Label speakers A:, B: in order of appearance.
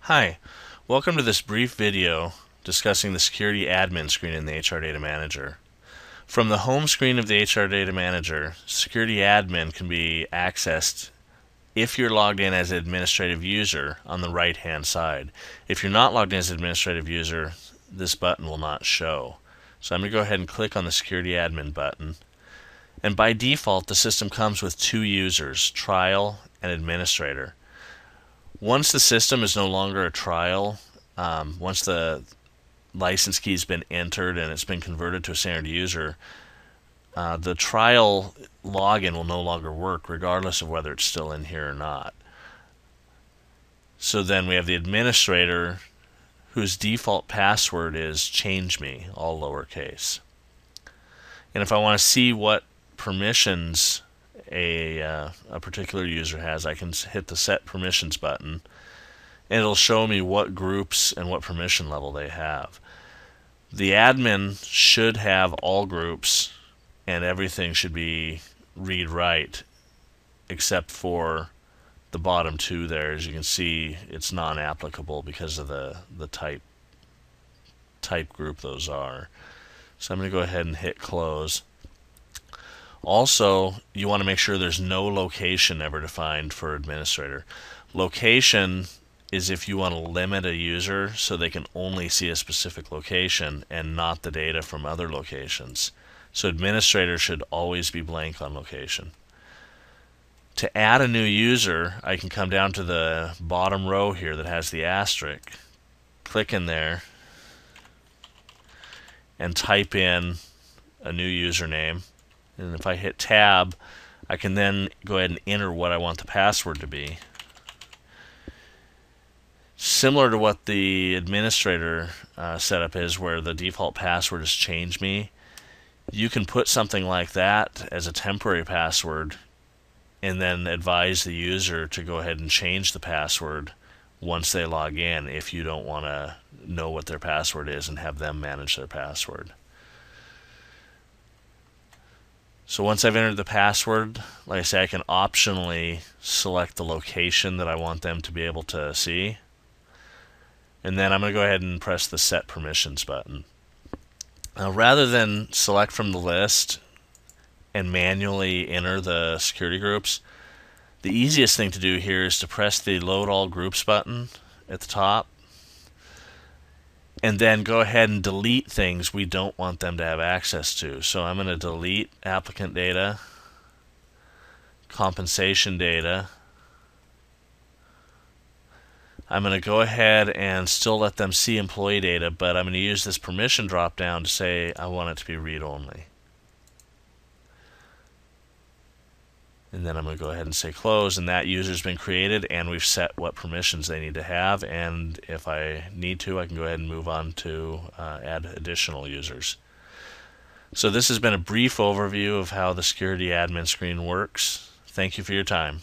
A: Hi, welcome to this brief video discussing the Security Admin screen in the HR Data Manager. From the home screen of the HR Data Manager, Security Admin can be accessed if you're logged in as an administrative user on the right-hand side. If you're not logged in as an administrative user, this button will not show. So I'm going to go ahead and click on the Security Admin button. And by default, the system comes with two users, Trial and Administrator. Once the system is no longer a trial, once the license key has been entered and it's been converted to a standard user, the trial login will no longer work regardless of whether it's still in here or not. So then we have the administrator whose default password is ChangeMe, all lowercase. And if I want to see what permissions a particular user has, I can hit the Set Permissions button, and it'll show me what groups and what permission level they have. The admin should have all groups, and everything should be read-write, except for the bottom two there. As you can see, it's non-applicable because of the type group those are. So I'm going to go ahead and hit Close. Also, you want to make sure there's no location ever defined for administrator. Location is if you want to limit a user so they can only see a specific location and not the data from other locations. So administrator should always be blank on location. To add a new user, I can come down to the bottom row here that has the asterisk, click in there, and type in a new username. And if I hit Tab, I can then go ahead and enter what I want the password to be. Similar to what the administrator setup is, where the default password is ChangeMe, you can put something like that as a temporary password and then advise the user to go ahead and change the password once they log in if you don't want to know what their password is and have them manage their password. So once I've entered the password, like I say, I can optionally select the location that I want them to be able to see. And then I'm going to go ahead and press the Set Permissions button. Now, rather than select from the list and manually enter the security groups, the easiest thing to do here is to press the Load All Groups button at the top, and then go ahead and delete things we don't want them to have access to. So I'm going to delete applicant data, compensation data. I'm going to go ahead and still let them see employee data, but I'm going to use this permission drop down to say I want it to be read-only. And then I'm going to go ahead and say Close, and that user's been created, and we've set what permissions they need to have. And if I need to, I can go ahead and move on to add additional users. So this has been a brief overview of how the Security Admin screen works. Thank you for your time.